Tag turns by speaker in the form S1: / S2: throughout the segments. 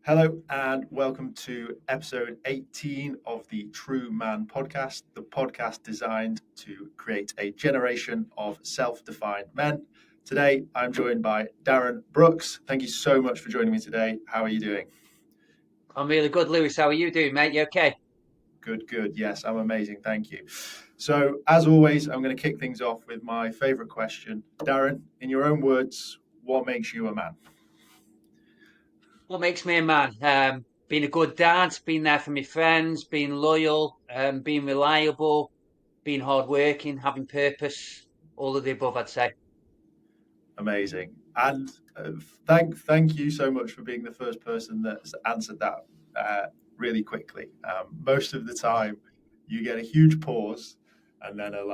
S1: Hello and welcome to episode 18 of the TRUUMAN Podcast, the podcast designed to create a generation of self-defined men. Today, I'm joined by Darren Brookes. Thank you so much for joining me today. How are you doing?
S2: I'm really good, Lewis. How are you doing, mate? You okay?
S1: Good. Yes, I'm amazing. Thank you. So, as always, I'm going to kick things off with my favorite question. Darren, in your own words, what makes you a man?
S2: What makes me a man? Being a good dad, being there for my friends, being loyal, being reliable, being hardworking, having purpose. All of the above, I'd say.
S1: Amazing. And thank you so much for being the first person that's answered that really quickly. Most of the time, you get a huge pause and then and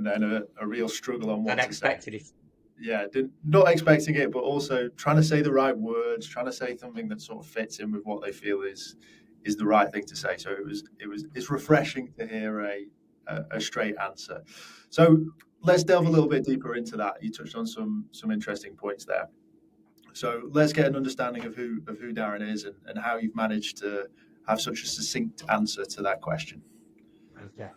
S1: then a real struggle on what to say.
S2: Unexpected.
S1: Yeah, not expecting it, but also trying to say the right words, trying to say something that sort of fits in with what they feel is the right thing to say. So it's refreshing to hear a straight answer. So let's delve a little bit deeper into that. You touched on some interesting points there. So let's get an understanding of who Darren is and how you've managed to have such a succinct answer to that question.
S2: Okay.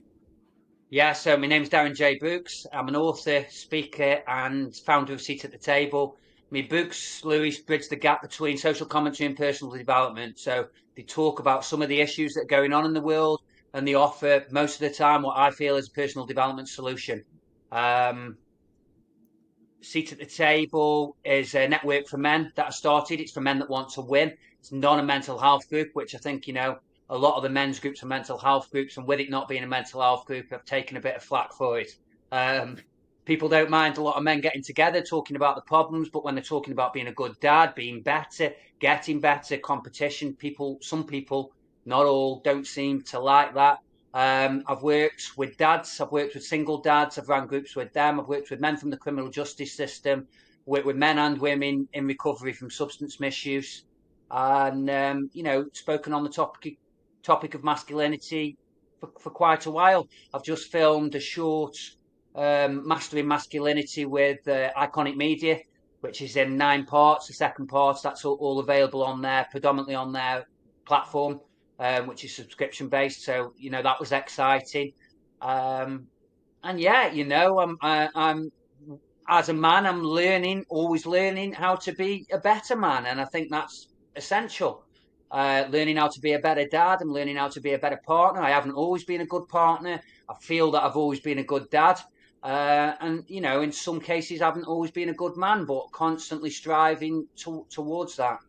S2: Yeah, so my name's Darren J. Brookes. I'm an author, speaker, and founder of Seat at the Table. My books, Lewis, bridge the gap between social commentary and personal development. So they talk about some of the issues that are going on in the world, and they offer most of the time what I feel is a personal development solution. Seat at the Table is a network for men that I started. It's for men that want to win. It's not a mental health group, which I think, a lot of the men's groups are mental health groups. And with it not being a mental health group, I've taken a bit of flack for it. People don't mind a lot of men getting together, talking about the problems. But when they're talking about being a good dad, being better, getting better, competition, some people, not all, don't seem to like that. I've worked with dads, I've worked with single dads, I've run groups with them, I've worked with men from the criminal justice system, worked with men and women in recovery from substance misuse, and spoken on the topic of masculinity for quite a while. I've just filmed a short Mastering Masculinity with Iconic Media, which is in 9 parts. The second part, that's all available on there, predominantly on their platform. Which is subscription based. So that was exciting, and yeah, I'm as a man, I'm always learning how to be a better man, and I think that's essential. Learning how to be a better dad, I'm learning how to be a better partner. I haven't always been a good partner. I feel that I've always been a good dad. And in some cases, I haven't always been a good man, but constantly striving towards that.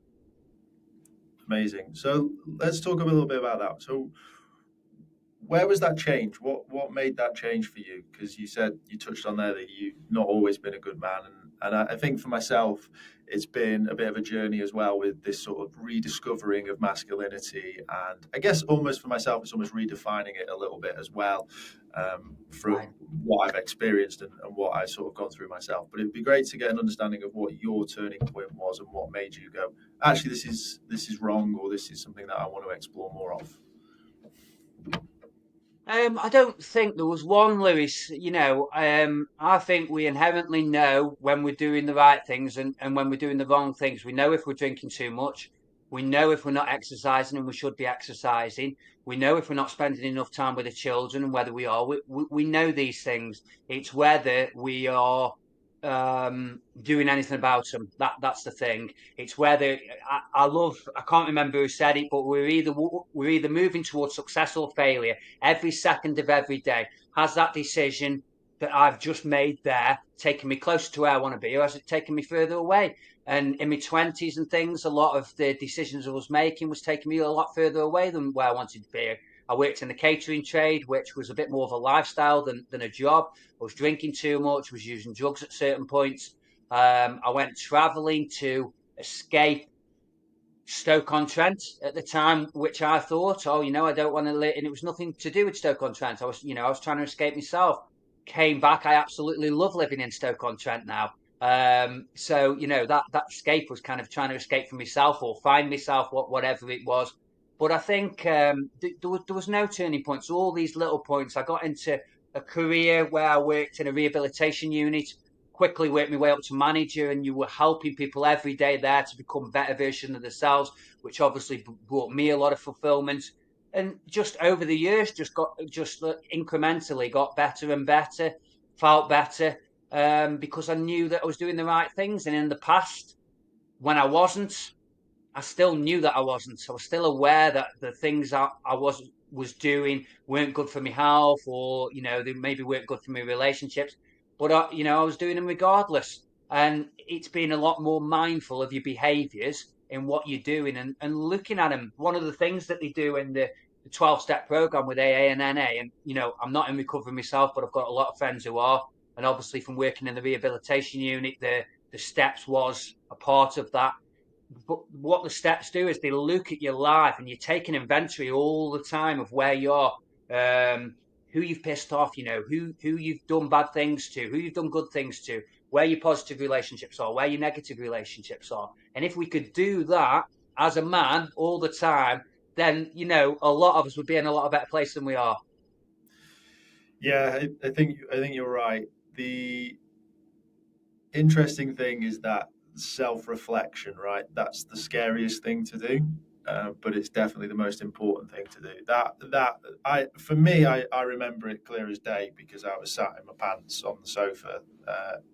S1: Amazing. So let's talk a little bit about that. So where was that change? What made that change for you? Because you touched on there that you've not always been a good man, and I think for myself, it's been a bit of a journey as well with this sort of rediscovering of masculinity, and I guess almost for myself, it's almost redefining it a little bit as well, from
S2: Right.
S1: what I've experienced and what I've sort of gone through myself. But it'd be great to get an understanding of what your turning point was and what made you go, actually, this is wrong, or this is something that I want to explore more of.
S2: I don't think there was one, Lewis. I think we inherently know when we're doing the right things and when we're doing the wrong things. We know if we're drinking too much. We know if we're not exercising and we should be exercising. We know if we're not spending enough time with the children and whether we are. We know these things. It's whether we are doing anything about them. That's the thing. It's whether I can't remember who said it, but we're either moving towards success or failure every second of every day. Has that decision that I've just made there taken me closer to where I want to be, or has it taken me further away? And in my 20s and things, a lot of the decisions I was making was taking me a lot further away than where I wanted to be. I worked in the catering trade, which was a bit more of a lifestyle than a job. I was drinking too much, was using drugs at certain points. I went traveling to escape Stoke-on-Trent at the time, which I thought, I don't want to live. And it was nothing to do with Stoke-on-Trent. I was trying to escape myself. Came back. I absolutely love living in Stoke-on-Trent now. So that escape was kind of trying to escape from myself or find myself, whatever it was. But I think there was no turning points. All these little points. I got into a career where I worked in a rehabilitation unit. quickly worked my way up to manager, and you were helping people every day there to become better version of themselves, which obviously brought me a lot of fulfillment. And just over the years, just incrementally got better and better, felt better, because I knew that I was doing the right things. And in the past, when I wasn't, I still knew that I wasn't. So I was still aware that the things I was doing weren't good for my health, or they maybe weren't good for my relationships. But I was doing them regardless. And it's being a lot more mindful of your behaviours in what you're doing, and looking at them. One of the things that they do in the 12-step program with AA and NA, and I'm not in recovery myself, but I've got a lot of friends who are, and obviously from working in the rehabilitation unit, the steps was a part of that. But what the steps do is they look at your life, and you take an inventory all the time of where you are, who you've pissed off, who you've done bad things to, who you've done good things to, where your positive relationships are, where your negative relationships are. And if we could do that as a man all the time, then a lot of us would be in a lot better place than we are.
S1: Yeah, I think you're right. The interesting thing is that self-reflection, right? That's the scariest thing to do, but it's definitely the most important thing to do. For me, I remember it clear as day, because I was sat in my pants on the sofa,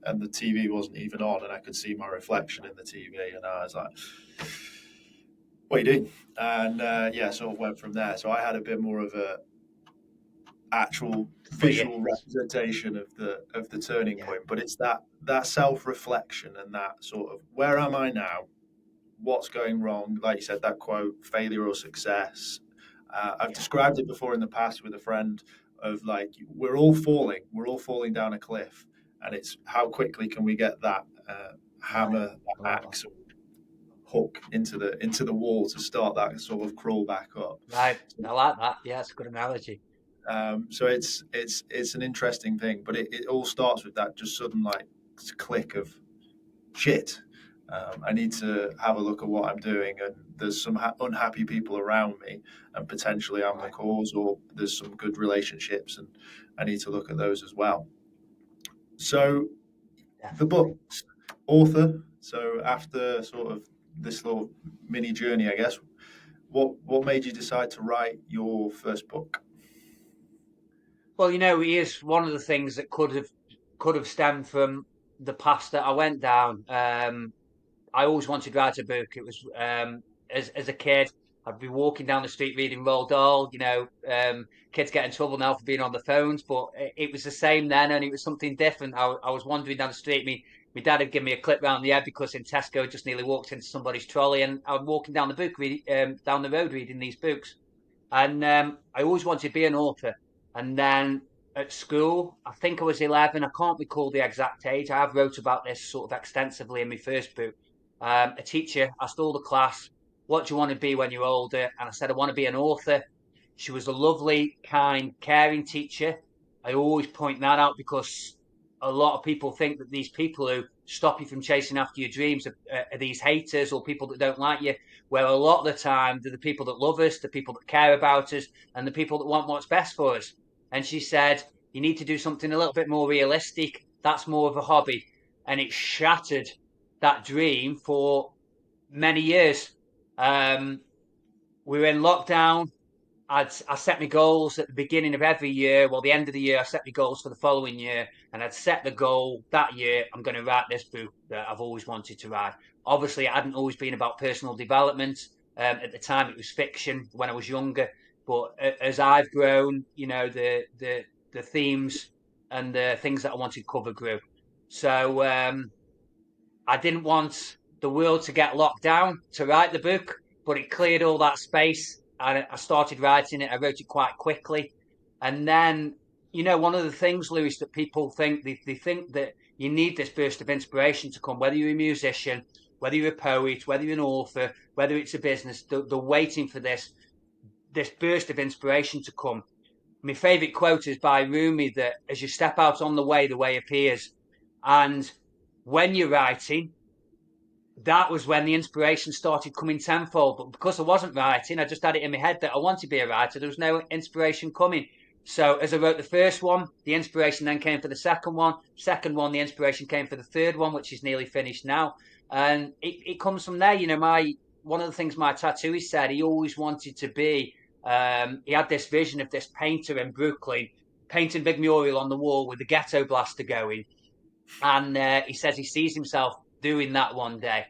S1: and the TV wasn't even on, and I could see my reflection in the TV, and I was like, "What are you doing?" And sort of went from there. So I had a bit more of a actual visual representation of the turning point, but it's that self-reflection, and that sort of, where am I now, what's going wrong, like you said, that quote, failure or success. I've described it before in the past with a friend, of like, we're all falling down a cliff, and it's how quickly can we get that hammer, axe, hook into the wall to start that sort of crawl back up.
S2: Right, I like that. Yeah, it's a good analogy.
S1: So it's an interesting thing, but it all starts with that just sudden like click of shit. I need to have a look at what I'm doing, and there's some unhappy people around me, and potentially I'm the cause, or there's some good relationships, and I need to look at those as well. So the book, author. So after sort of this little mini journey, I guess, what made you decide to write your first book?
S2: Well, he is one of the things that could have stemmed from the path that I went down. I always wanted to write a book. It was as a kid, I'd be walking down the street reading Roald Dahl. Kids get in trouble now for being on the phones, but it was the same then, and it was something different. I was wandering down the street. My dad had given me a clip round the head because in Tesco just nearly walked into somebody's trolley, and I was walking down down the road reading these books. And I always wanted to be an author. And then at school, I think I was 11. I can't recall the exact age. I have wrote about this sort of extensively in my first book. A teacher asked all the class, "What do you want to be when you're older?" And I said, "I want to be an author." She was a lovely, kind, caring teacher. I always point that out because a lot of people think that these people who stop you from chasing after your dreams are these haters or people that don't like you, where a lot of the time they're the people that love us, the people that care about us, and the people that want what's best for us. And she said, "You need to do something a little bit more realistic. That's more of a hobby." And it shattered that dream for many years. We were in lockdown. I set my goals at the beginning of every year. Well, the end of the year, I set my goals for the following year. And I'd set the goal that year, I'm going to write this book that I've always wanted to write. Obviously, it hadn't always been about personal development. At the time, it was fiction when I was younger. But as I've grown, the themes and the things that I wanted to cover grew. So I didn't want the world to get locked down to write the book, but it cleared all that space. I started writing it. I wrote it quite quickly. And then, one of the things, Lewis, that people think, they think that you need this burst of inspiration to come, whether you're a musician, whether you're a poet, whether you're an author, whether it's a business, they're waiting for this burst of inspiration to come. My favourite quote is by Rumi, that as you step out on the way appears. And when you're writing, that was when the inspiration started coming tenfold. But because I wasn't writing, I just had it in my head that I wanted to be a writer. There was no inspiration coming. So as I wrote the first one, the inspiration then came for the second one. Second one, the inspiration came for the third one, which is nearly finished now. And it comes from there. One of the things my tattooist said, he always wanted to be. He had this vision of this painter in Brooklyn painting a big mural on the wall with the ghetto blaster going. And he says he sees himself doing that one day.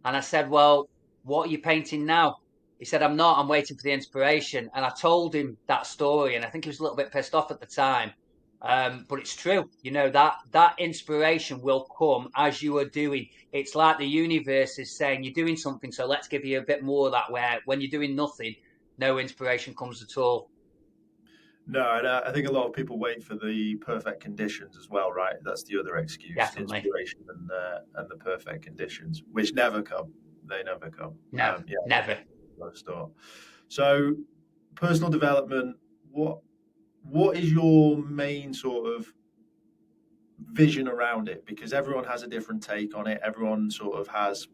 S2: And I said, well, what are you painting now? He said, I'm not. I'm waiting for the inspiration. And I told him that story, and I think he was a little bit pissed off at the time. But it's true. That inspiration will come as you are doing. It's like the universe is saying you're doing something, so let's give you a bit more of that. Where when you're doing nothing, no inspiration comes at all.
S1: No, and I think a lot of people wait for the perfect conditions as well, right? That's the other excuse:
S2: Definitely.
S1: inspiration and the perfect conditions, which never come. They never come.
S2: No,
S1: Yeah,
S2: never.
S1: start. So, personal development. What is your main sort of vision around it? Because everyone has a different take on it. Everyone sort of has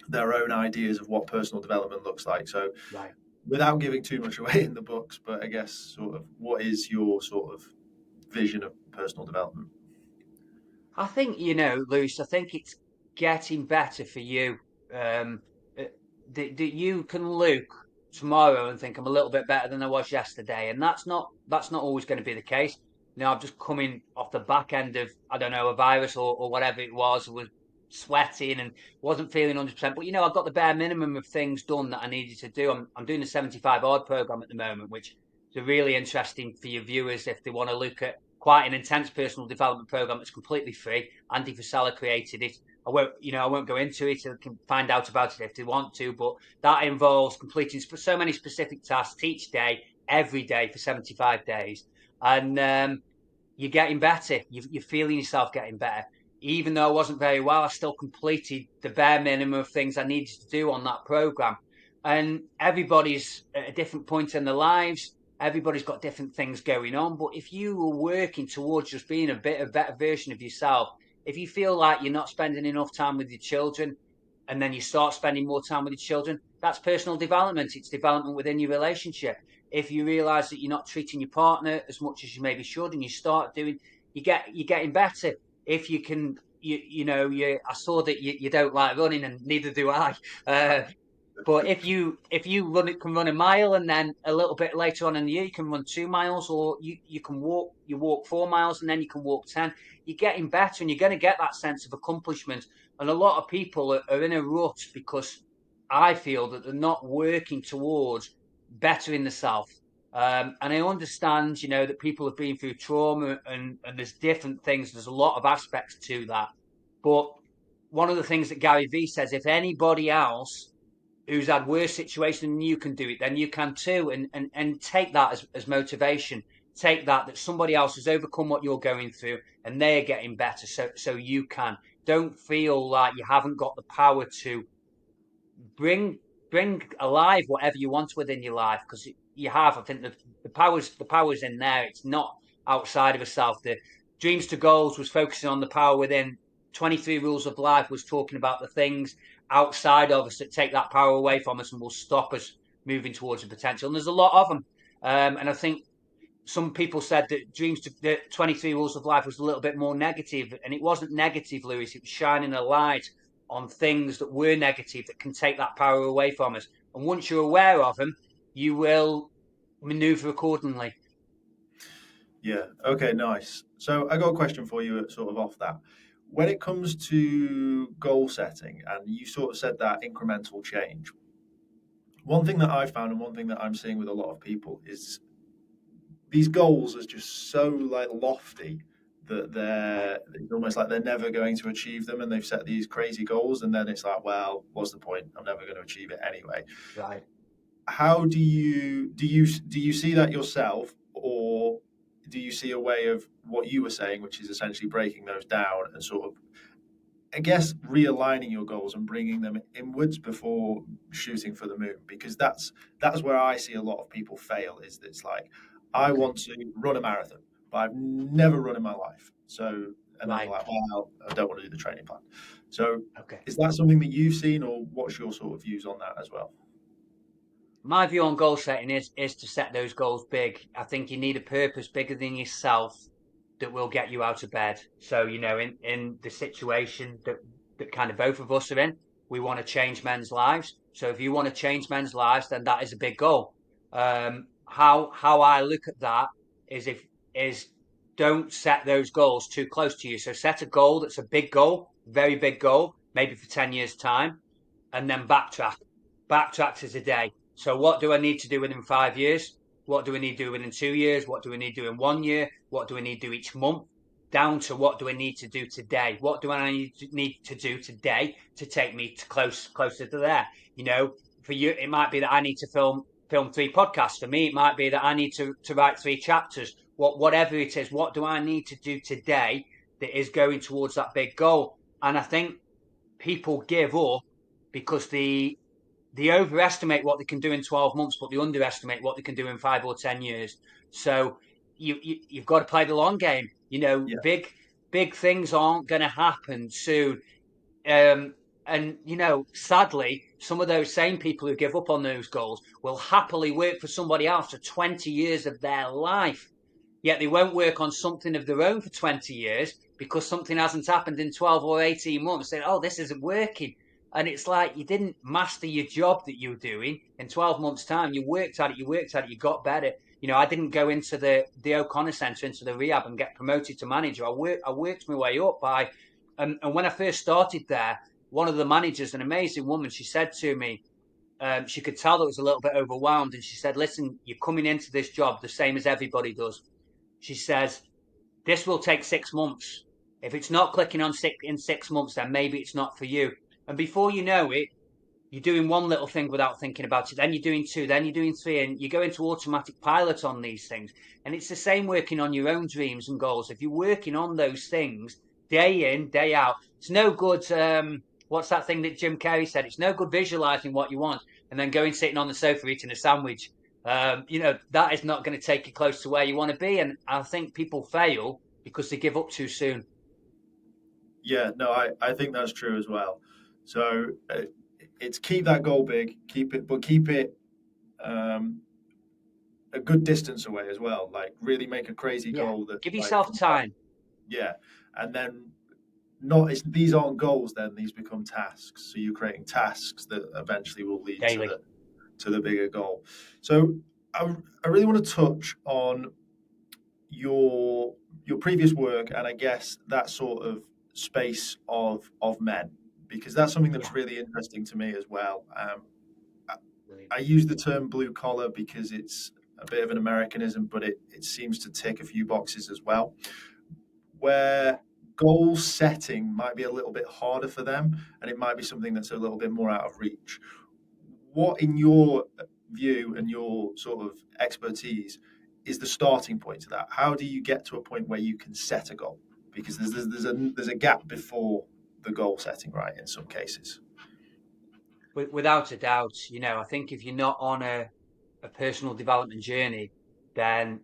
S1: their own ideas of what personal development looks like. So,
S2: Right.
S1: without giving too much away in the books, but I guess sort of what is your sort of vision of personal development?
S2: I think, Lewis, I think it's getting better for you. Um, uh, that you can look tomorrow and think I'm a little bit better than I was yesterday, and that's not always going to be the case. I'm just coming off the back end of, I don't know, a virus or whatever it was sweating and wasn't feeling 100%. But I've got the bare minimum of things done that I needed to do. I'm doing the 75 odd program at the moment, which is really interesting for your viewers if they want to look at quite an intense personal development program that's completely free. Andy Frisella created it. I won't go into it. You can find out about it if they want to, but that involves completing so many specific tasks each day, every day for 75 days. And you're getting better. You're feeling yourself getting better. Even though I wasn't very well, I still completed the bare minimum of things I needed to do on that program. And everybody's at a different point in their lives. Everybody's got different things going on. But if you were working towards just being a better version of yourself, if you feel like you're not spending enough time with your children, and then you start spending more time with your children, that's personal development. It's development within your relationship. If you realize that you're not treating your partner as much as you maybe should, and you start doing, you're getting better. If you can, I saw that you don't like running, and neither do I. But if you can run a mile, and then a little bit later on in the year you can run 2 miles, or you can walk 4 miles, and then you can walk 10. You're getting better, and you're going to get that sense of accomplishment. And a lot of people are in a rut because I feel that they're not working towards bettering themselves. And I understand, that people have been through trauma, and there's different things. There's a lot of aspects to that. But one of the things that Gary Vee says, if anybody else who's had worse situation than you can do it, then you can too. And take that as motivation. Take that somebody else has overcome what you're going through, and they're getting better. So you can. Don't feel like you haven't got the power to bring bring alive whatever you want within your life, because you have. I think the power's in there. It's not outside of yourself. The Dreams to Goals was focusing on the power within. 23 Rules of Life was talking about the things outside of us that take that power away from us and will stop us moving towards the potential. And there's a lot of them. And I think some people said that 23 Rules of Life was a little bit more negative, and it wasn't negative, Lewis. It was shining a light on things that were negative that can take that power away from us. And once you're aware of them, you will maneuver accordingly.
S1: Yeah. Okay. Nice. So I got a question for you, sort of off that. When it comes to goal setting, and you sort of said that incremental change, one thing that I found and one thing that I'm seeing with a lot of people is these goals are just so like lofty that it's almost like they're never going to achieve them, and they've set these crazy goals, and then it's like, well, what's the point? I'm never going to achieve it anyway.
S2: Right.
S1: How do you see that yourself, or do you see a way of what you were saying, which is essentially breaking those down and sort of, I guess, realigning your goals and bringing them inwards before shooting for the moon? Because that's where I see a lot of people fail. Is that it's like, I
S2: Okay.
S1: want to run a marathon, but I've never run in my life. So, and then
S2: Right.
S1: like, well, I don't want to do the training plan. So,
S2: Okay.
S1: is that something that you've seen, or what's your sort of views on that as well?
S2: My view on goal setting is to set those goals big. I think you need a purpose bigger than yourself that will get you out of bed. So, in the situation that kind of both of us are in, we want to change men's lives. So if you want to change men's lives, then that is a big goal. How I look at that is if is don't set those goals too close to you. So set a goal that's a big goal, very big goal, maybe for 10 years time, and then backtrack. Backtrack to today. So what do I need to do within 5 years? What do we need to do within 2 years? What do we need to do in 1 year? What do we need to do each month? Down to what do I need to do today? What do I need to do today to take me closer to there? For you, it might be that I need to film 3 podcasts. For me, it might be that I need to write 3 chapters. Whatever it is, what do I need to do today that is going towards that big goal? And I think people give up because they overestimate what they can do in 12 months, but they underestimate what they can do in 5 or 10 years. So you've got to play the long game.
S1: Yeah,
S2: Big things aren't going to happen soon. And sadly, some of those same people who give up on those goals will happily work for somebody else for 20 years of their life. Yet they won't work on something of their own for 20 years because something hasn't happened in 12 or 18 months. Saying, oh, this isn't working. And it's like you didn't master your job that you were doing in 12 months' time. You worked at it, you got better. I didn't go into the O'Connor Centre, into the rehab and get promoted to manager. I worked my way up and when I first started there, one of the managers, an amazing woman, she said to me, she could tell that I was a little bit overwhelmed. And she said, listen, you're coming into this job the same as everybody does. She says, this will take 6 months. If it's not clicking on in 6 months, then maybe it's not for you. And before you know it, you're doing one little thing without thinking about it. Then you're doing 2, then you're doing 3, and you go into automatic pilot on these things. And it's the same working on your own dreams and goals. If you're working on those things day in, day out, it's no good. What's that thing that Jim Carrey said? It's no good visualizing what you want and then going sitting on the sofa eating a sandwich. That is not going to take you close to where you want to be. And I think people fail because they give up too soon.
S1: yeah, no, I think that's true as well. So it's keep that goal big, keep it um, a good distance away as well. Like really make a crazy
S2: Yeah.
S1: goal that
S2: Give
S1: like
S2: yourself time.
S1: yeah, and then not it's, these aren't goals. Then these become tasks. So you're creating tasks that eventually will lead
S2: Daily.
S1: to the bigger goal. So I really want to touch on your previous work and I guess that sort of space of men because that's something that's
S2: Yeah.
S1: really interesting to me as well. I,
S2: Brilliant.
S1: I use the term blue collar because it's a bit of an Americanism, but it seems to tick a few boxes as well.
S2: Yeah.
S1: Where goal setting might be a little bit harder for them, and it might be something that's a little bit more out of reach. What, in your view and your sort of expertise, is the starting point to that? How do you get to a point where you can set a goal? Because there's a gap before the goal setting, right? In some cases.
S2: Without a doubt, I think if you're not on a personal development journey, then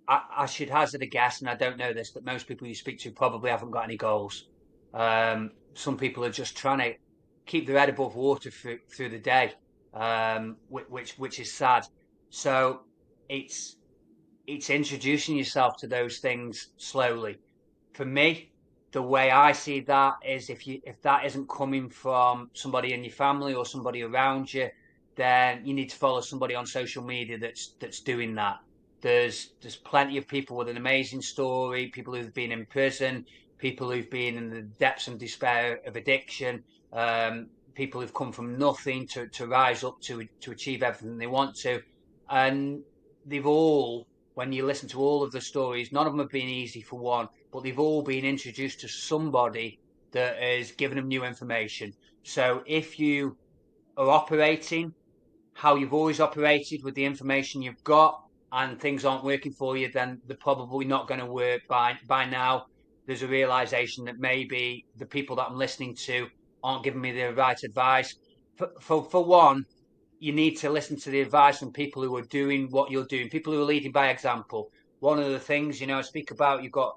S2: I should hazard a guess, and I don't know this, but most people you speak to probably haven't got any goals. Some people are just trying to keep their head above water through the day, which is sad. So it's it's introducing yourself to those things slowly. For me, the way I see that is if that isn't coming from somebody in your family or somebody around you, then you need to follow somebody on social media that's doing that. There's plenty of people with an amazing story, people who've been in prison, people who've been in the depths and despair of addiction, people who've come from nothing to rise up to achieve everything they want to, and they've all, when you listen to all of the stories, none of them have been easy for one, but they've all been introduced to somebody that has given them new information. So if you are operating how you've always operated with the information you've got and things aren't working for you, then they're probably not going to work by now. There's a realization that maybe the people that I'm listening to aren't giving me the right advice. For one, you need to listen to the advice from people who are doing what you're doing, people who are leading by example. One of the things, I speak about, you've got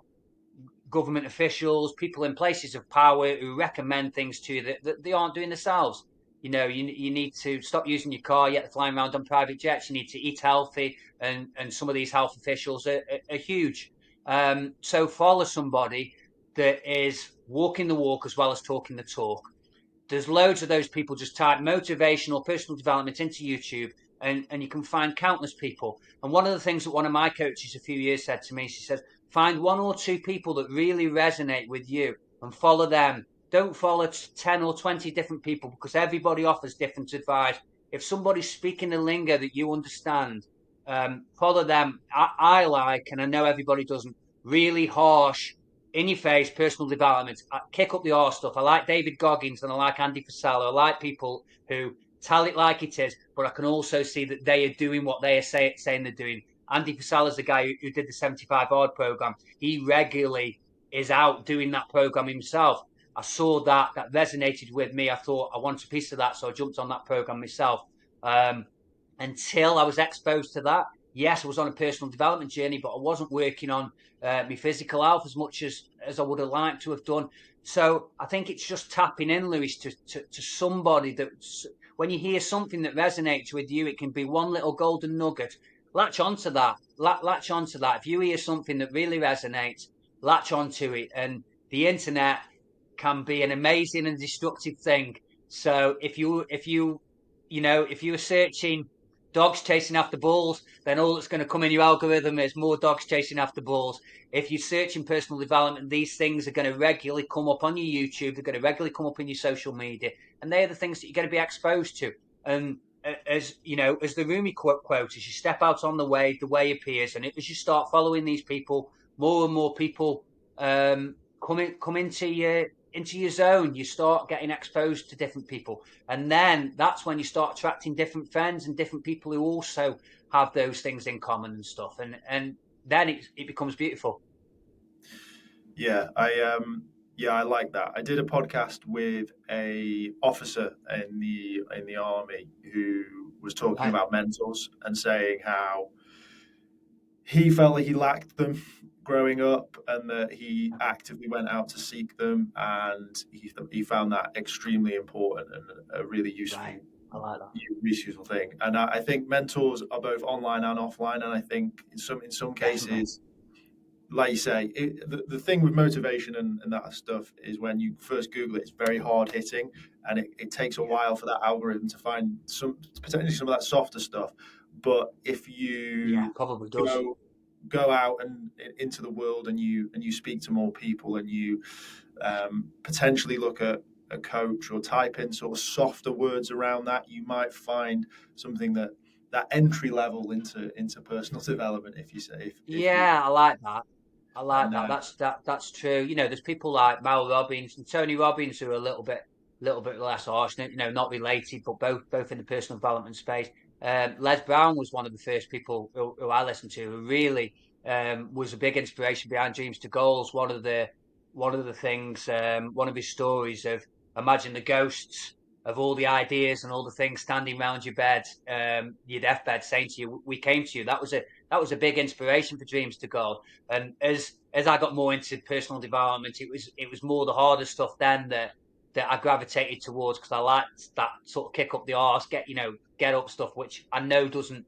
S2: government officials, people in places of power who recommend things to you that they aren't doing themselves. You need to stop using your car, yet flying around on private jets. You need to eat healthy, and some of these health officials are huge. So follow somebody that is walking the walk as well as talking the talk. There's loads of those people. Just type motivational personal development into YouTube, and you can find countless people. And one of the things that one of my coaches a few years said to me, she said, find one or two people that really resonate with you and follow them. Don't follow 10 or 20 different people, because everybody offers different advice. If somebody's speaking a lingo that you understand, follow them. I like, and I know everybody doesn't, really harsh, in your face personal development. I kick up the arse stuff. I like David Goggins and I like Andy Frisella. I like people who tell it like it is, but I can also see that they are doing what they are saying they're doing. Andy Frisella is the guy who did the 75 Hard program. He regularly is out doing that program himself. I saw that resonated with me. I thought I wanted a piece of that, so I jumped on that program myself. Until I was exposed to that, yes, I was on a personal development journey, but I wasn't working on my physical health as much as I would have liked to have done. So I think it's just tapping in, Lewis, to somebody that, when you hear something that resonates with you, it can be one little golden nugget. Latch onto that. Latch onto that. If you hear something that really resonates, latch onto it. And the internet can be an amazing and destructive thing. So if you're searching dogs chasing after balls, then all that's going to come in your algorithm is more dogs chasing after balls. If you're searching personal development, these things are going to regularly come up on your YouTube. They're going to regularly come up in your social media, and they're the things that you're going to be exposed to. And as the Rumi quote, as you step out on the way appears, and as you start following these people, more and more people come into your zone. You start getting exposed to different people, and then that's when you start attracting different friends and different people who also have those things in common and stuff, and then it becomes beautiful.
S1: Yeah, I like that. I did a podcast with a officer in the army who was talking about mentors and saying how he felt like he lacked them growing up, and that he actively went out to seek them, and he found that extremely important and a really useful.
S2: Right. I like that.
S1: Useful thing. And I think mentors are both online and offline. And I think in some cases, like you say, the thing with motivation and that stuff is when you first Google it, it's very hard hitting, and it takes a while for that algorithm to find potentially some of that softer stuff. But if you
S2: probably does.
S1: Go out and into the world, and you speak to more people, and you potentially look at a coach or type in sort of softer words around that, you might find something that entry level into personal development. If you say,
S2: I like that. I like that. That's true. There's people like Mal Robbins and Tony Robbins who are a little bit less harsh. Not related, but both in the personal development space. Les Brown was one of the first people who I listened to, who really was a big inspiration behind Dreams to Goals. One of the things, one of his stories of, imagine the ghosts of all the ideas and all the things standing around your bed, your deathbed, saying to you, "We came to you." That was a big inspiration for Dreams to Goals. And as I got more into personal development, it was more the harder stuff then that I gravitated towards, because I liked that sort of kick up the arse, get up stuff, which I know doesn't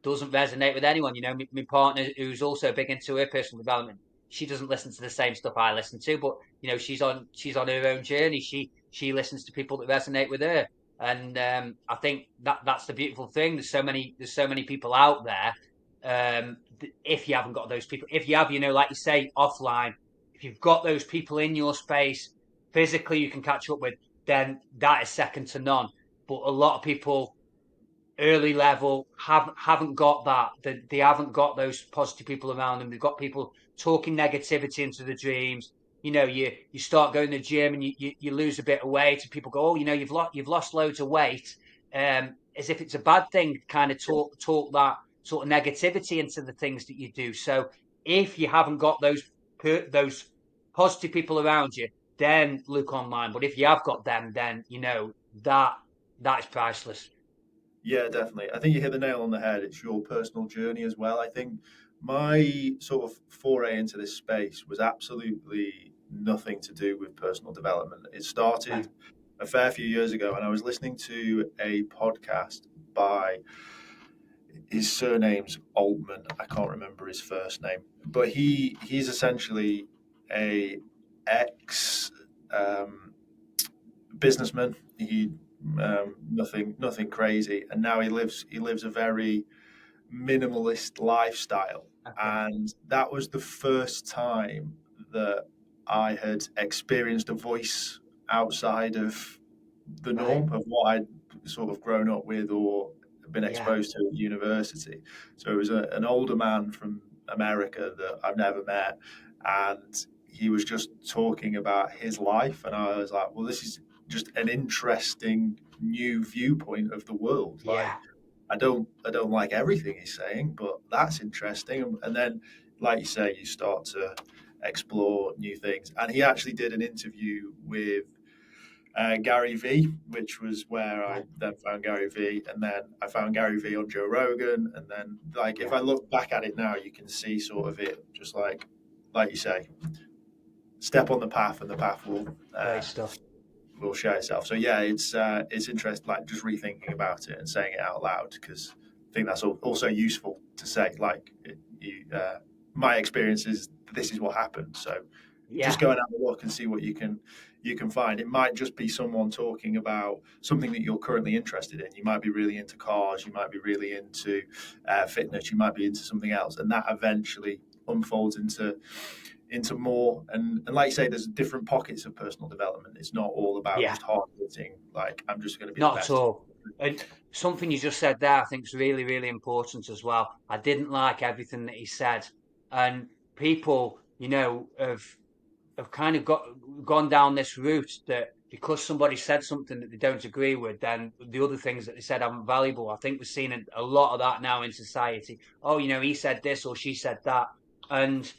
S2: resonate with anyone. My partner, who's also big into her personal development, she doesn't listen to the same stuff I listen to, but she's on her own journey. She listens to people that resonate with her, and I think that's the beautiful thing. There's so many people out there. If you haven't got those people, if you have, like you say, offline, if you've got those people in your space physically you can catch up with, then that is second to none. But a lot of people early level haven't got that. They haven't got those positive people around them. They've got people talking negativity into the dreams. You start going to the gym and you lose a bit of weight, and people go, "Oh, you've lost loads of weight," as if it's a bad thing. Kind of talk that sort of negativity into the things that you do. So if you haven't got those positive people around you, then look online. But if you have got them, then that is priceless.
S1: Yeah, definitely. I think you hit the nail on the head. It's your personal journey as well. I think my sort of foray into this space was absolutely nothing to do with personal development. It started a fair few years ago, and I was listening to a podcast by, his surname's Altman. I can't remember his first name, but he's essentially a ex businessman. He nothing crazy, and now he lives a very minimalist lifestyle.
S2: Okay.
S1: And that was the first time that I had experienced a voice outside of the norm of what I'd sort of grown up with or been exposed to at university. So it was an older man from America that I've never met, and he was just talking about his life, and I was like, well, this is just an interesting new viewpoint of the world. Like, I don't like everything he's saying, but that's interesting. And then, like you say, you start to explore new things. And he actually did an interview with Gary Vee, which was where I then found Gary Vee, and then I found Gary Vee on Joe Rogan. And then, like, if I look back at it now, you can see sort of it just like you say, step on the path, and the path will
S2: great stuff.
S1: Will show itself. So yeah, it's interesting, like just rethinking about it and saying it out loud, because I think that's also useful to say. Like, my experience is this is what happened. So just go and have a look and see what you can find. It might just be someone talking about something that you're currently interested in. You might be really into cars. You might be really into fitness. You might be into something else, and that eventually unfolds into more. And like you say, there's different pockets of personal development. It's not all about just hard hitting, like, I'm just going to be
S2: not
S1: the best.
S2: At all. And something you just said there, I think, is really, really important as well. I didn't like everything that he said, and people, have kind of gone down this route that because somebody said something that they don't agree with, then the other things that they said aren't valuable. I think we're seeing a lot of that now in society. Oh, he said this or she said that, and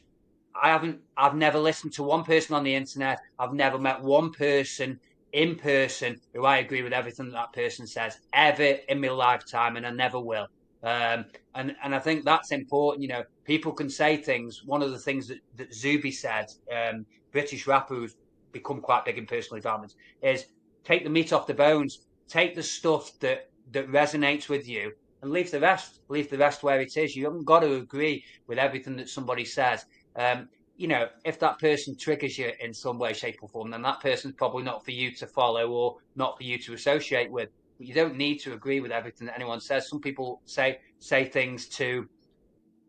S2: I've never listened to one person on the internet. I've never met one person in person who I agree with everything that person says ever in my lifetime, and I never will. And I think that's important. People can say things. One of the things that Zuby said, British rapper who's become quite big in personal development, is take the meat off the bones, take the stuff that resonates with you, and leave the rest. Leave the rest where it is. You haven't got to agree with everything that somebody says. If that person triggers you in some way, shape, or form, then that person's probably not for you to follow or not for you to associate with. But you don't need to agree with everything that anyone says. Some people say things to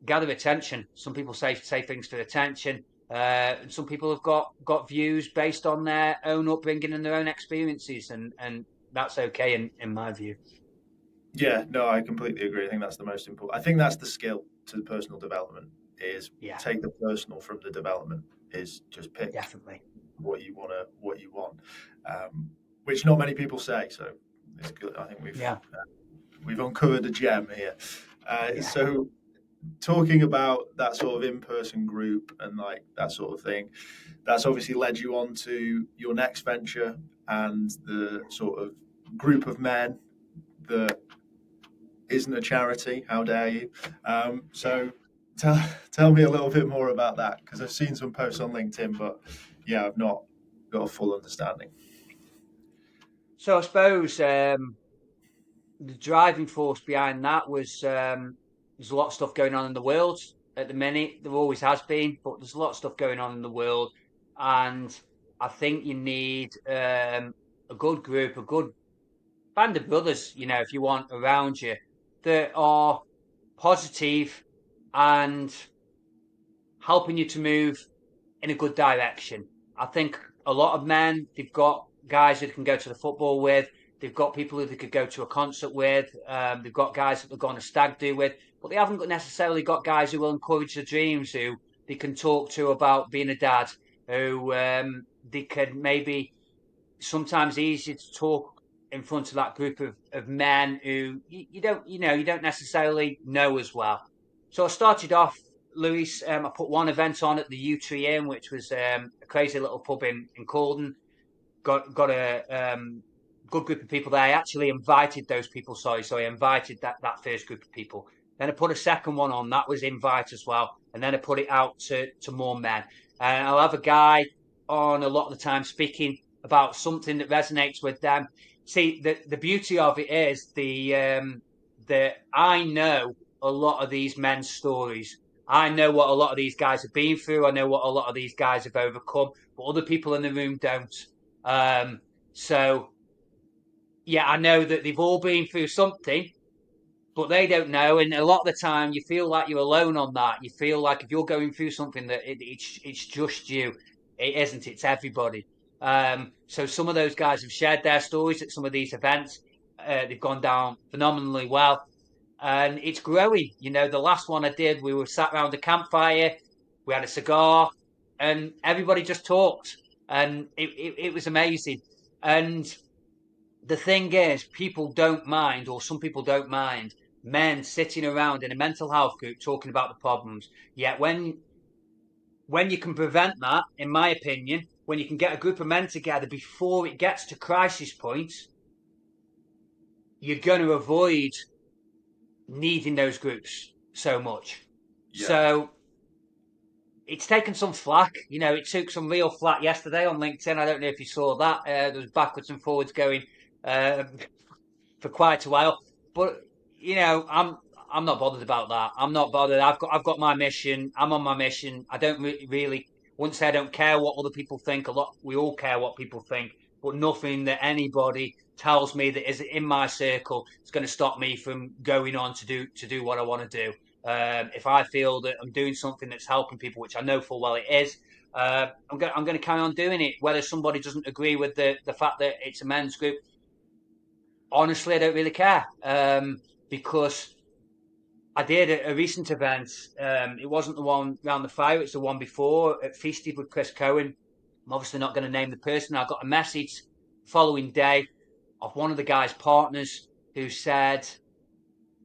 S2: gather attention. Some people say things for attention. And some people have got views based on their own upbringing and their own experiences, and that's okay in my view.
S1: Yeah, no, I completely agree. I think that's the most important. I think that's the skill to the personal development, is take the personal from the development, is just pick what you want, which not many people say. So it's good. I think we've uncovered a gem here. So talking about that sort of in-person group and like that sort of thing, that's obviously led you on to your next venture and the sort of group of men that isn't a charity. How dare you? So tell me a little bit more about that, because I've seen some posts on LinkedIn, but I've not got a full understanding.
S2: So I suppose the driving force behind that was there's a lot of stuff going on in the world at the minute. There always has been, but there's a lot of stuff going on in the world, and I think you need a good group, a good band of brothers, if you want, around you that are positive and helping you to move in a good direction. I think a lot of men, they've got guys who they can go to the football with. They've got people who they could go to a concert with. They've got guys that they're going to stag do with, but they haven't necessarily got guys who will encourage their dreams, who they can talk to about being a dad, who they can maybe sometimes easier to talk in front of that group of men who you don't necessarily know as well. So I started off, Lewis. I put one event on at the U-Tree Inn, which was a crazy little pub in Calden. Got a good group of people there. I actually invited those people. So I invited that first group of people. Then I put a second one on. That was invite as well. And then I put it out to more men. And I'll have a guy on a lot of the time speaking about something that resonates with them. See, the beauty of it is that I know a lot of these men's stories. I know what a lot of these guys have been through. I know what a lot of these guys have overcome, but other people in the room don't. Um, so yeah, I know that they've all been through something, but they don't know. And a lot of the time, you feel like you're alone on that. You feel like if you're going through something that it's just you. It isn't. It's everybody. So some of those guys have shared their stories at some of these events. They've gone down phenomenally well, and it's growing. You know, the last one I did, we were sat around a campfire, we had a cigar, and everybody just talked, and it was amazing. And the thing is, people don't mind, or some people don't mind, men sitting around in a mental health group talking about the problems. Yet when you can prevent that, in my opinion, when you can get a group of men together before it gets to crisis points, you're going to avoid needing those groups so much.
S1: Yeah.
S2: So it's taken some flack. You know, it took some real flack yesterday on LinkedIn. I don't know if you saw that. There was backwards and forwards going. For quite a while. But you know, I'm not bothered about that. I'm not bothered. I've got my mission. I'm on my mission. I don't really wouldn't say I don't care what other people think. A lot we all care what people think, but nothing that anybody tells me that is in my circle is going to stop me from going on to do what I want to do. If I feel that I'm doing something that's helping people, which I know full well it is, I'm going to carry on doing it. Whether somebody doesn't agree with the fact that it's a men's group, honestly, I don't really care because I did a recent event. It wasn't the one round the fire; it's the one before at Feasted with Chris Cohen. I'm obviously not going to name the person. I got a message the following day of one of the guy's partners who said,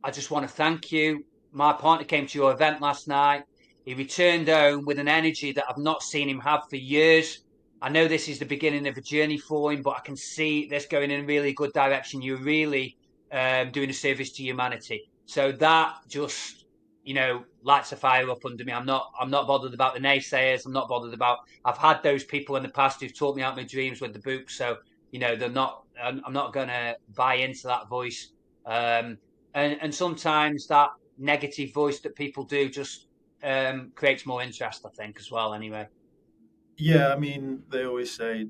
S2: "I just want to thank you. My partner came to your event last night. He returned home with an energy that I've not seen him have for years. I know this is the beginning of a journey for him, but I can see this going in a really good direction. You're really doing a service to humanity." So that just, you know, lights a fire up under me. I'm not bothered about the naysayers. I'm not bothered about. I've had those people in the past who've taught me out my dreams with the book. So you know, they're not. I'm not going to buy into that voice. Um, and sometimes that negative voice that people do just creates more interest, I think, as well. Anyway,
S1: Yeah, I mean, they always say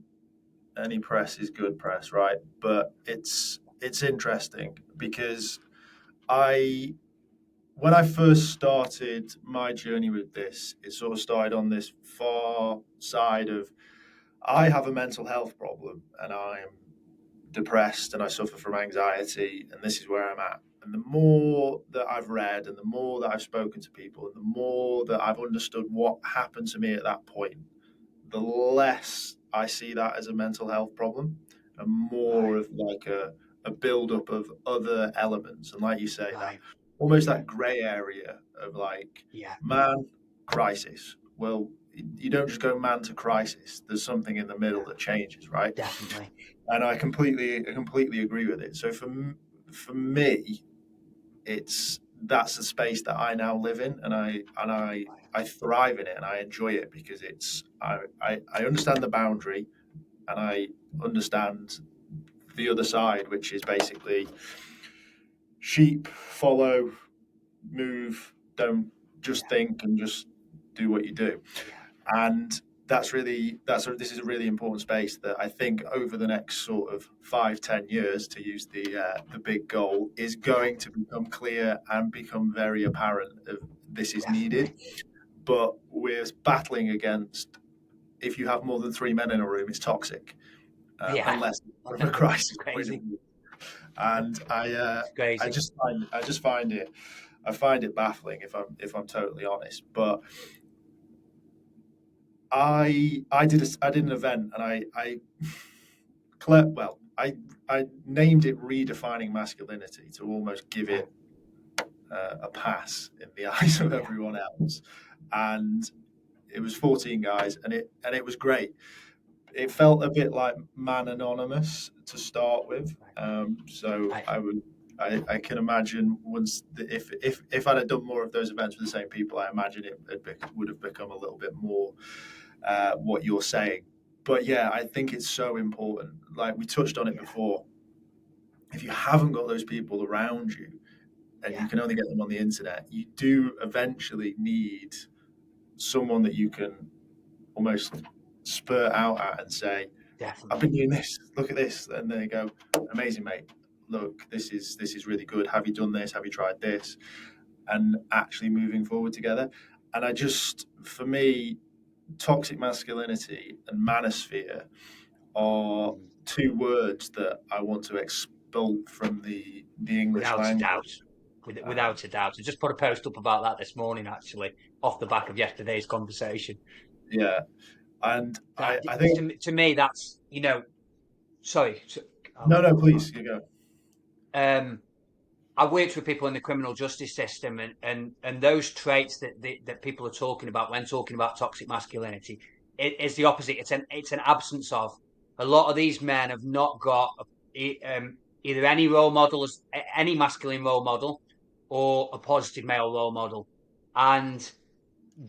S1: any press is good press, right? But it's interesting because I when I first started my journey with this, it sort of started on this far side of I have a mental health problem and I'm depressed and I suffer from anxiety and this is where I'm at. And the more that I've read and the more that I've spoken to people and the more that I've understood what happened to me at that point, the less I see that as a mental health problem and more
S2: right,
S1: of like a build up of other elements. And like you say, that
S2: right,
S1: almost
S2: yeah,
S1: that grey area of like
S2: yeah,
S1: man crisis. Well, you don't just go man to crisis. There's something in the middle
S2: yeah,
S1: that changes, right?
S2: definitely,
S1: And I completely agree with it. So for me, it's that's the space that I now live in, and I thrive in it, and I enjoy it because I understand the boundary, and I understand the other side, which is basically sheep follow, move, don't just
S2: yeah,
S1: think and just do what you do.
S2: yeah,
S1: And this is a really important space that I think over the next sort of 5-10 years, to use the big goal, is
S2: yeah,
S1: going to become clear and become very apparent of this is needed.
S2: definitely,
S1: But we're battling against, if you have more than 3 men in a room, it's toxic,
S2: yeah.
S1: unless
S2: I
S1: from a
S2: know, it's
S1: crisis point of
S2: crazy,
S1: view. And
S2: it's crazy.
S1: I just find it I find it baffling, if I'm totally honest. But I did an event and well I named it redefining masculinity to almost give
S2: Yeah,
S1: it a pass in the eyes of
S2: yeah,
S1: everyone else, and it was 14 guys and it was great. It felt a bit like Man Anonymous to start with,
S2: right,
S1: so
S2: right,
S1: I can imagine if I'd have done more of those events with the same people, I imagine it would have become a little bit more what you're saying. But yeah, I think it's so important. Like we touched on it
S2: Yeah,
S1: before. If you haven't got those people around you and
S2: yeah,
S1: you can only get them on the internet, you do eventually need someone that you can almost spurt out at and say, I've
S2: definitely.
S1: been doing this, look at this. And they go, amazing, mate. Look, this is really good. Have you done this? Have you tried this? And actually moving forward together. And I just, for me, toxic masculinity and manosphere are
S2: Mm.
S1: two words that I want to expel from the English
S2: Without a doubt.
S1: language. Um,
S2: Without a doubt. I just put a post up about that this morning, actually, off the back of yesterday's conversation.
S1: yeah, and
S2: That
S1: I think
S2: to me, that's sorry.
S1: no, no,
S2: I'll
S1: please, you go.
S2: um, I worked with people in the criminal justice system, and those traits that people are talking about when talking about toxic masculinity is the opposite. It's an absence of. A lot of these men have not got either any role model, as any masculine role model, or a positive male role model, and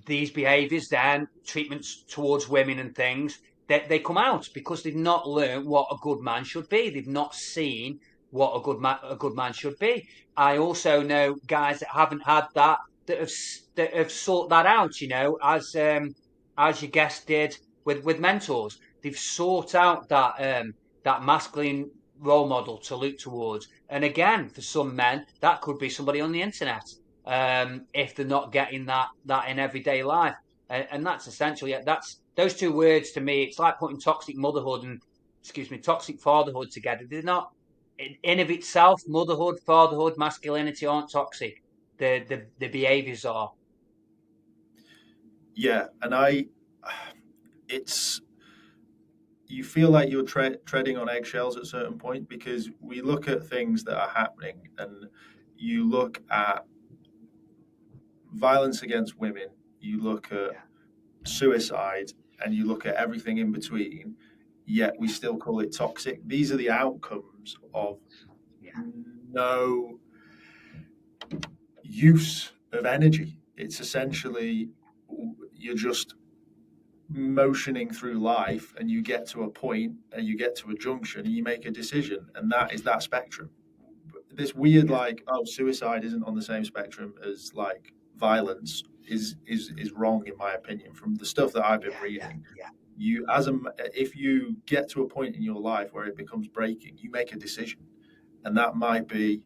S2: these behaviours, then treatments towards women and things, they come out because they've not learned what a good man should be. They've not seen what a good man should be. I also know guys that haven't had that have sought that out. As your guest did with mentors, they've sought out that masculine role model to look towards. And again, for some men, that could be somebody on the internet, if they're not getting that in everyday life. And that's essentially it. That's those two words to me. It's like putting toxic motherhood and toxic fatherhood together. They're not in of itself. Motherhood, fatherhood, masculinity aren't toxic. The behaviors are.
S1: Yeah, and it's you feel like you're treading on eggshells at a certain point because we look at things that are happening and you look at violence against women, you look at
S2: Yeah,
S1: suicide, and you look at everything in between, yet we still call it toxic. These are the outcomes of
S2: yeah,
S1: no use of energy. It's essentially you're just motioning through life and you get to a point and you get to a junction and you make a decision, and that is that spectrum. This weird
S2: yeah,
S1: like, oh, suicide isn't on the same spectrum as like violence is wrong in my opinion from the stuff that I've been
S2: yeah, yeah,
S1: reading.
S2: yeah,
S1: You as a if you get to a point in your life where it becomes breaking, you make a decision, and that might be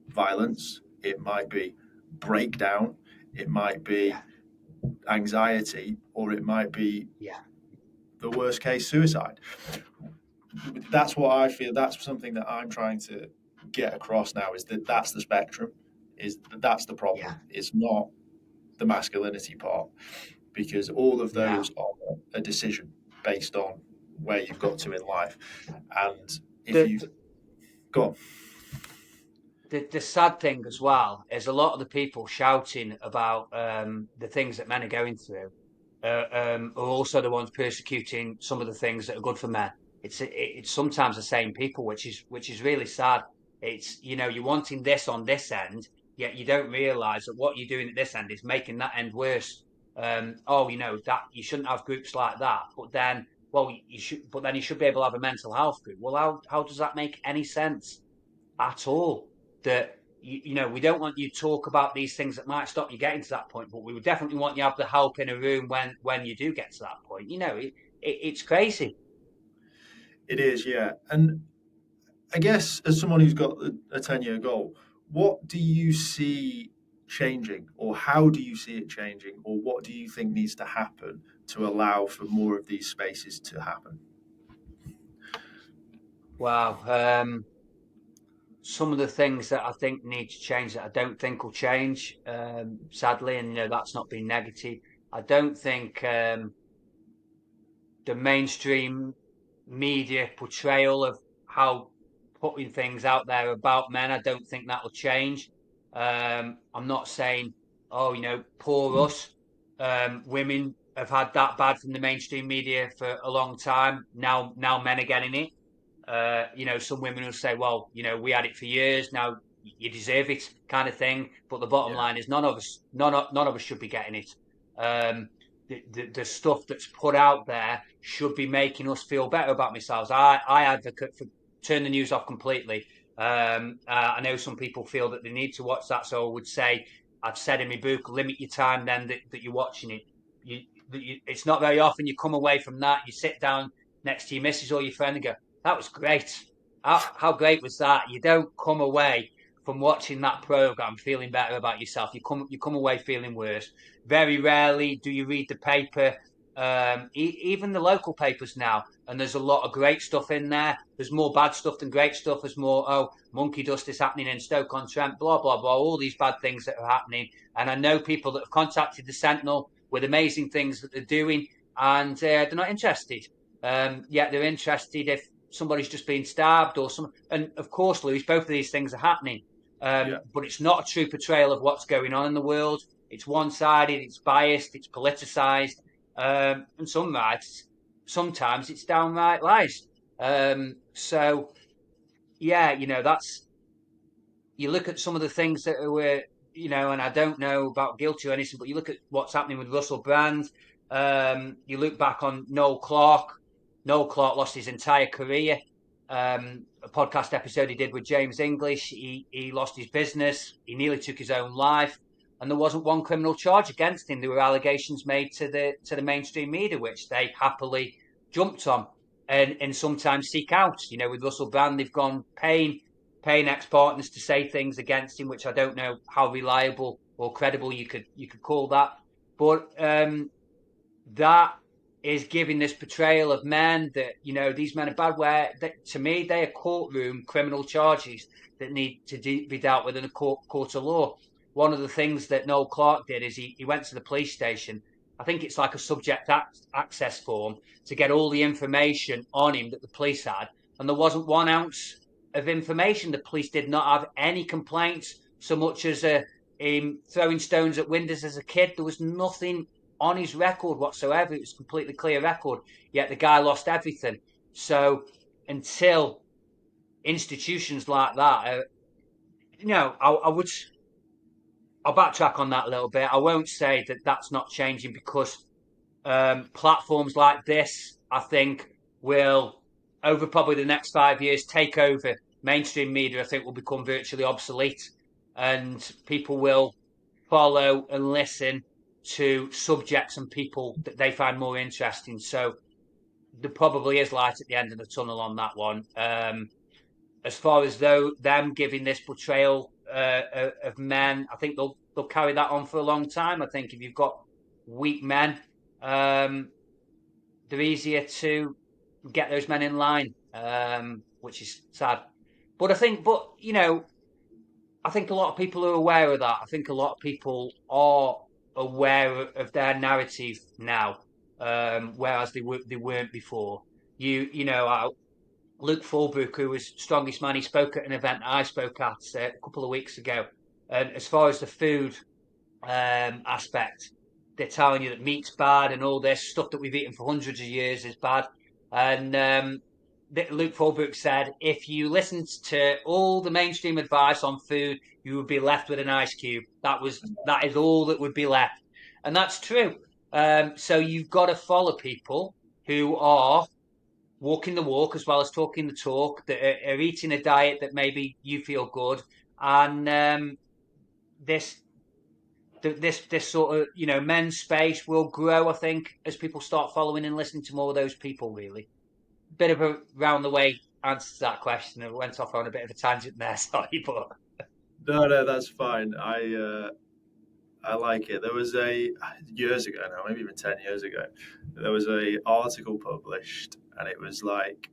S1: violence, it might be breakdown, it might
S2: yeah,
S1: be anxiety, or it might be
S2: yeah,
S1: the worst case suicide. That's what I feel. That's something that I'm trying to get across now, is that that's the spectrum, is that that's the
S2: yeah.
S1: problem. It's not the masculinity part, because all of
S2: No.
S1: those are a decision based on where you've got to in life. And if
S2: The,
S1: you
S2: the
S1: go on,
S2: the sad thing as well is a lot of the people shouting about the things that men are going through are also the ones persecuting some of the things that are good for men. It's sometimes the same people, which is really sad. It's you're wanting this on this end, yet you don't realise that what you're doing at this end is making that end worse. Oh, that you shouldn't have groups like that, but then you should be able to have a mental health group. Well, how does that make any sense at all? That we don't want you to talk about these things that might stop you getting to that point, but we would definitely want you to have the help in a room when you do get to that point. It's crazy.
S1: it is, yeah. And I guess as someone who's got a 10-year goal, what do you see changing, or how do you see it changing, or what do you think needs to happen to allow for more of these spaces to happen?
S2: Wow. Some of the things that I think need to change that I don't think will change, sadly, and that's not being negative. I don't think the mainstream media portrayal of how putting things out there about men, I don't think that will change. I'm not saying, oh, poor us. Women have had that bad from the mainstream media for a long time. Now men are getting it. Some women will say, well, we had it for years. Now you deserve it, kind of thing. But the bottom
S1: Yeah,
S2: line is none of us should be getting it. Um, the stuff that's put out there should be making us feel better about ourselves. I advocate for turn the news off completely. I know some people feel that they need to watch that, so I would say, I've said in my book, limit your time then that you're watching it. It's not very often you come away from that, you sit down next to your missus or your friend and go, that was great. How great was that? You don't come away from watching that program feeling better about yourself. You come away feeling worse. Very rarely do you read the paper, even the local papers now. And there's a lot of great stuff in there. There's more bad stuff than great stuff. There's more, monkey dust is happening in Stoke-on-Trent, blah, blah, blah, all these bad things that are happening. And I know people that have contacted the Sentinel with amazing things that they're doing, and they're not interested. Yet they're interested if somebody's just been stabbed or some. And of course, Louis, both of these things are happening. But it's not a true portrayal of what's going on in the world. It's one-sided, it's biased, it's politicized, and sometimes it's downright lies. So, yeah, that's, you look at some of the things that were, and I don't know about guilty or anything, but you look at what's happening with Russell Brand. You look back on Noel Clarke. Noel Clarke lost his entire career. A podcast episode he did with James English, he lost his business. He nearly took his own life, and there wasn't one criminal charge against him. There were allegations made to the mainstream media, which they happily jumped on and sometimes seek out. With Russell Brand, they've gone paying ex-partners to say things against him, which I don't know how reliable or credible you could call that. But that is giving this portrayal of men that, these men are bad, where to me, they are courtroom criminal charges that need to be dealt with in a court of law. One of the things that Noel Clarke did is he went to the police station. I think it's like a subject access form to get all the information on him that the police had. And there wasn't 1 ounce of information. The police did not have any complaints, so much as him throwing stones at windows as a kid. There was nothing on his record whatsoever. It was a completely clear record, yet the guy lost everything. So until institutions like that, I'll backtrack on that a little bit. I won't say that that's not changing, because platforms like this, I think, will, over probably the next 5 years, take over mainstream media. I think will become virtually obsolete, and people will follow and listen to subjects and people that they find more interesting. So there probably is light at the end of the tunnel on that one. As far as them giving this portrayal of men, I think they'll carry that on for a long time. I think if you've got weak men, they're easier to get those men in line, which is sad. But I think a lot of people are aware of that. I think a lot of people are aware of their narrative now, whereas they weren't before. Luke Fulbrook, who was Strongest Man, he spoke at an event I spoke at a couple of weeks ago. And as far as the food aspect, they're telling you that meat's bad and all this stuff that we've eaten for hundreds of years is bad. And Luke Fulbrook said, if you listened to all the mainstream advice on food, you would be left with an ice cube. That is all that would be left. And that's true. So you've got to follow people who are walking the walk as well as talking the talk, that are eating a diet that maybe you feel good. And this sort of, men's space will grow, I think, as people start following and listening to more of those people, really. Bit of a round the way answer to that question. I went off on a bit of a tangent there, sorry, but
S1: No, that's fine. I like it. There was years ago now, maybe even 10 years ago, there was a article published, and it was like,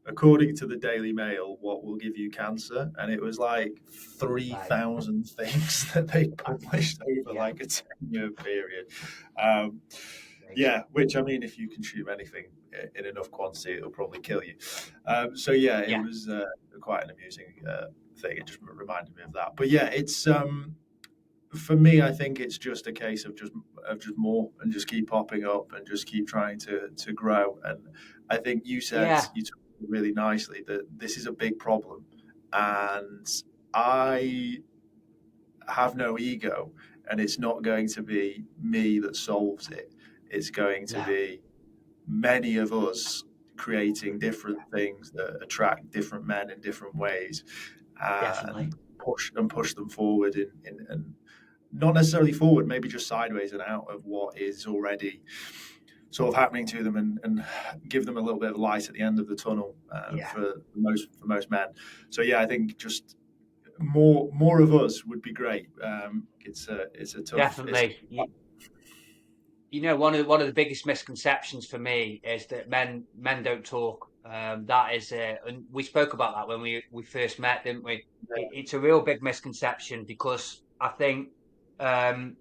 S1: according to the Daily Mail, what will give you cancer? And it was like 3,000 things that they published over like a 10-year period. Which, I mean, if you consume anything in enough quantity, it'll probably kill you. It was quite an amusing thing. It just reminded me of that. But yeah, it's for me, I think it's just a case of just more, and just keep popping up and just keep trying to grow. And I think you said you took it really nicely that this is a big problem, and I have no ego, and it's not going to be me that solves it. It's going to
S2: No,
S1: be many of us creating different things that attract different men in different ways,
S2: definitely.
S1: and push them forward and not necessarily forward, maybe just sideways and out of what is already sort of happening to them, and give them a little bit of light at the end of the tunnel,
S2: Yeah,
S1: for most men. So yeah, I think just more of us would be great. It's a tough. It's
S2: definitely. One of the biggest misconceptions for me is that men don't talk. That is, and we spoke about that when we first met, didn't we? It's a real big misconception because I think, um,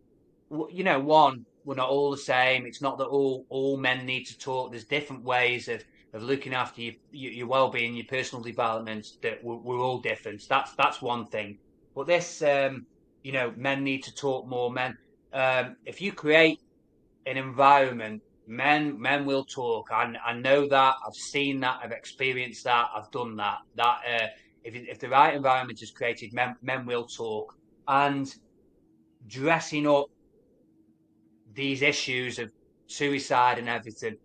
S2: one, we're not all the same. It's not that all men need to talk. There's different ways of looking after your well-being, your personal development. That we're all different. That's one thing. But this, men need to talk more. Men, if you create an environment, men will talk. I know that. I've seen that. I've experienced that. I've done that. If the right environment is created, men will talk. And dressing up these issues of suicide and everything,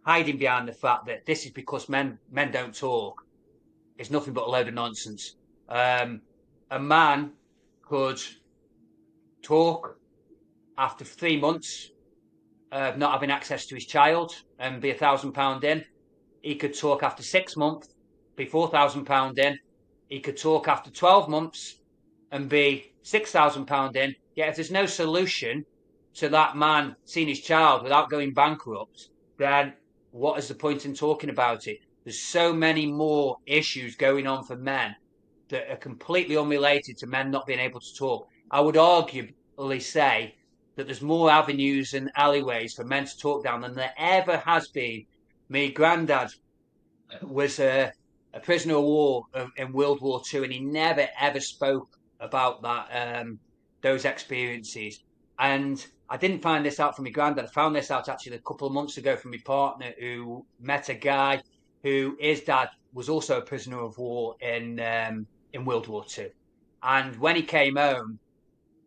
S2: hiding behind the fact that this is because men don't talk, is nothing but a load of nonsense. Um, a man could talk after 3 months of not having access to his child and be £1,000 in. He could talk after 6 months, be £4,000 in. He could talk after 12 months and be £6,000 in. Yet if there's no solution to that man seeing his child without going bankrupt, then what is the point in talking about it? There's so many more issues going on for men that are completely unrelated to men not being able to talk. I would arguably say that there's more avenues and alleyways for men to talk down than there ever has been. My granddad was a prisoner of war in World War II, and he never ever spoke about those experiences. And I didn't find this out from my granddad. I found this out actually a couple of months ago from my partner, who met a guy who his dad was also a prisoner of war in World War II. And when he came home,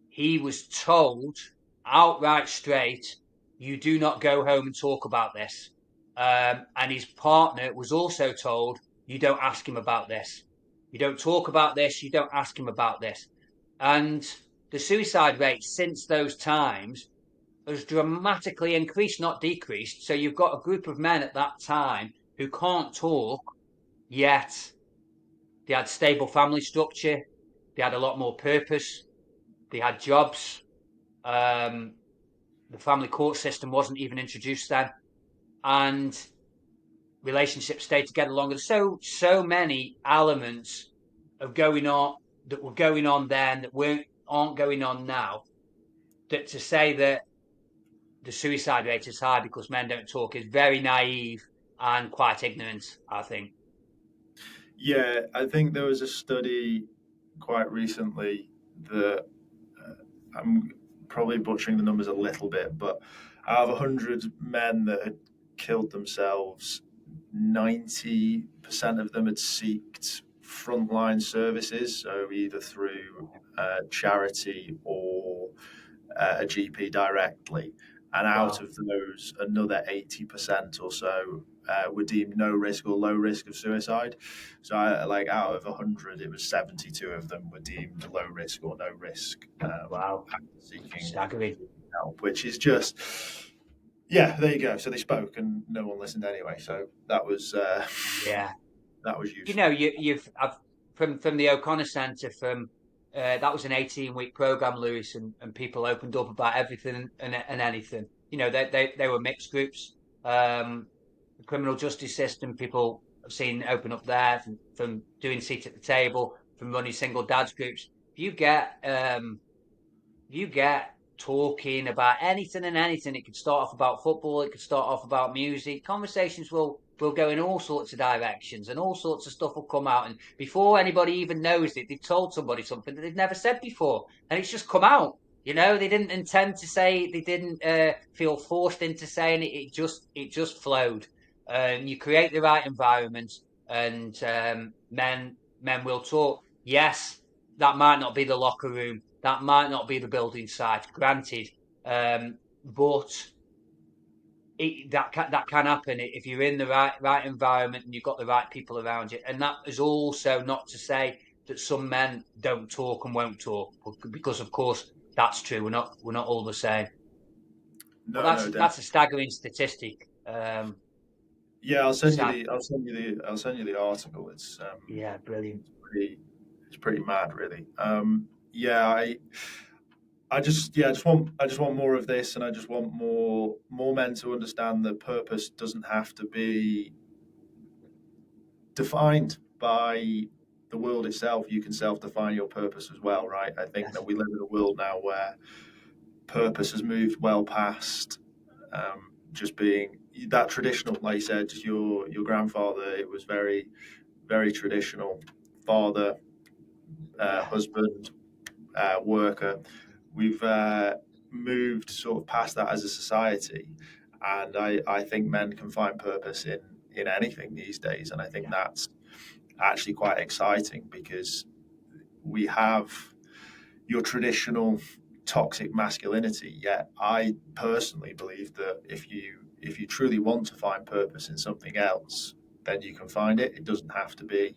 S2: he was told outright straight, you do not go home and talk about this. And his partner was also told, you don't ask him about this. You don't talk about this. You don't ask him about this. And the suicide rate since those times has dramatically increased, not decreased. So you've got a group of men at that time who can't talk, yet they had stable family structure. They had a lot more purpose. They had jobs. Um, the family court system wasn't even introduced then, and relationships stayed together longer. So many elements of going on that were going on then that aren't going on now. That to say that the suicide rate is high because men don't talk is very naive and quite ignorant, I think.
S1: Yeah, I think there was a study quite recently that, I'm probably butchering the numbers a little bit, but out of 100 men that had killed themselves, 90% of them had sought frontline services, so either through charity or a GP directly. And out
S2: Wow.
S1: of those, another 80% or so were deemed no risk or low risk of suicide. So, like out of 100, it was 72 of them were deemed low risk or no risk,
S2: Wow.
S1: after seeking
S2: Staggering.
S1: help, which is just, yeah, there you go. So they spoke, and no one listened anyway. So
S2: Yeah.
S1: that was
S2: You
S1: useful.
S2: know, I've from the O'Connor Centre from that was an 18-week program, Lewis, and people opened up about everything and anything. They were mixed groups. The criminal justice system, people have seen open up there from doing seat at the table, from running single dads groups. You get you get talking about anything and anything. It could start off about football. It could start off about music. Conversations will go in all sorts of directions, and all sorts of stuff will come out. And before anybody even knows it, they've told somebody something that they've never said before, and it's just come out. They didn't intend to say. They didn't feel forced into saying it. It just flowed. And you create the right environment, and men will talk. Yes, that might not be the locker room. That might not be the building site, granted. But that can happen if you're in the right environment and you've got the right people around you. And that is also not to say that some men don't talk and won't talk, because of course that's true. We're not all the same. But
S1: No,
S2: that's
S1: no,
S2: that's a
S1: definitely.
S2: staggering statistic.
S1: Yeah,
S2: Sad.
S1: I'll send you the article.
S2: Yeah, brilliant.
S1: It's pretty mad, really. Yeah, I just want more of this, and I just want more men to understand that purpose doesn't have to be defined by the world itself. You can self-define your purpose as well, right? I think that
S2: Yes.
S1: we live in a world now where purpose has moved well past just being that traditional. Like you said, your grandfather, it was very traditional. Father,
S2: Yeah.
S1: husband, worker. We've moved sort of past that as a society, and I think men can find purpose in anything these days, and I think
S2: Yeah.
S1: that's actually quite exciting because we have your traditional toxic masculinity. Yet I personally believe that if you truly want to find purpose in something else, then you can find it. It doesn't have to be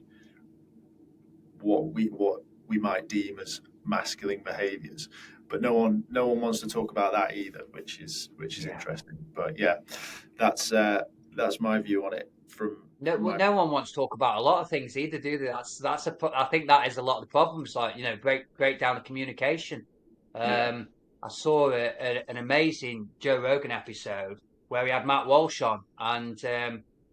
S1: what we might deem as masculine behaviors. But no one wants to talk about that either, which is
S2: Yeah.
S1: interesting. But yeah, that's that's my view on it
S2: No,
S1: from
S2: well,
S1: my.
S2: no one wants to talk about a lot of things either, do they? I think that is a lot of the problems, like breakdown of communication.
S1: Yeah.
S2: I saw an amazing Joe Rogan episode where he had Matt Walsh on, and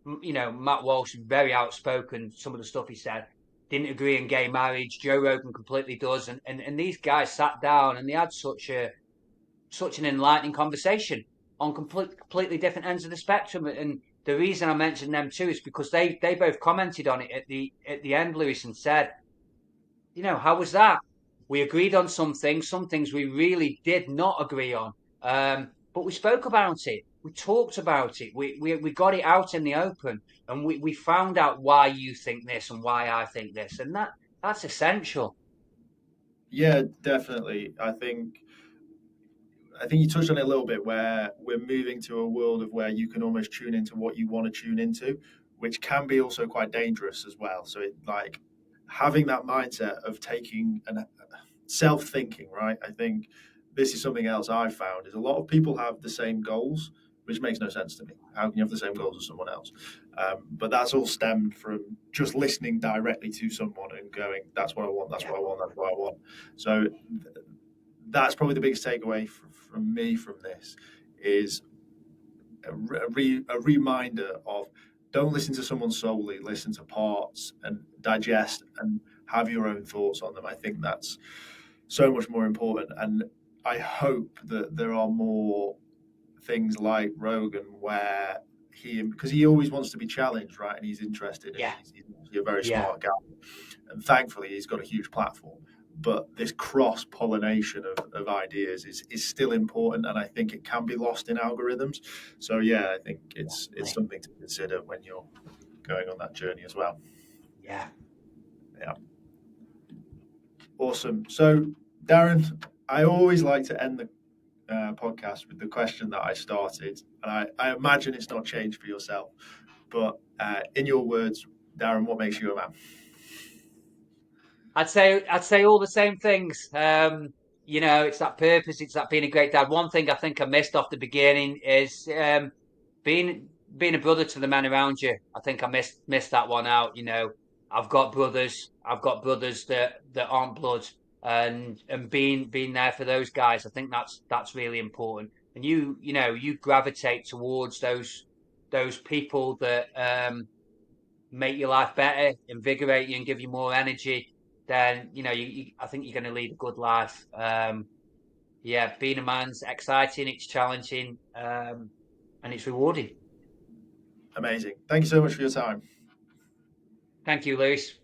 S2: Matt Walsh is very outspoken. Some of the stuff he said didn't agree in gay marriage. Joe Rogan completely does, and these guys sat down and they had such an enlightening conversation on completely different ends of the spectrum. And the reason I mentioned them too is because they both commented on it at the end, Lewis, and said, how was that? We agreed on some things we really did not agree on. But we spoke about it. We talked about it. We got it out in the open, and we found out why you think this and why I think this, and that's essential.
S1: Yeah, definitely. I think you touched on it a little bit where we're moving to a world of where you can almost tune into what you want to tune into, which can be also quite dangerous as well. So it like having that mindset of taking and self thinking, right? I think this is something else I've found is a lot of people have the same goals, which makes no sense to me. How can you have the same goals as someone else? But that's all stemmed from just listening directly to someone and going, "That's what I want. That's
S2: Yeah,
S1: what I want. That's what I want." So that's probably the biggest takeaway from me from this is a reminder of don't listen to someone solely, listen to parts and digest and have your own thoughts on them. I think that's so much more important. And I hope that there are more things like Rogan where because he always wants to be challenged, right? And he's interested and
S2: yeah,
S1: he's a very
S2: yeah.
S1: smart guy. And thankfully, he's got a huge platform. But this cross pollination of ideas is still important, and I think it can be lost in algorithms. So yeah, I think it's something to consider when you're going on that journey as well.
S2: Yeah.
S1: Yeah, awesome. So Darren, I always like to end the podcast with the question that I started, and I imagine it's not changed for yourself. But in your words, Darren, what makes you a man?
S2: I'd say all the same things. It's that purpose, it's that being a great dad. One thing I think I missed off the beginning is being a brother to the men around you. I think I missed that one out. I've got brothers that aren't blood, and being there for those guys. I think that's really important. And you gravitate towards those people that make your life better, invigorate you, and give you more energy, then I think you're going to lead a good life. Yeah, being a man's exciting, it's challenging, and it's rewarding.
S1: Amazing. Thank you so much for your time.
S2: Thank you, Lewis.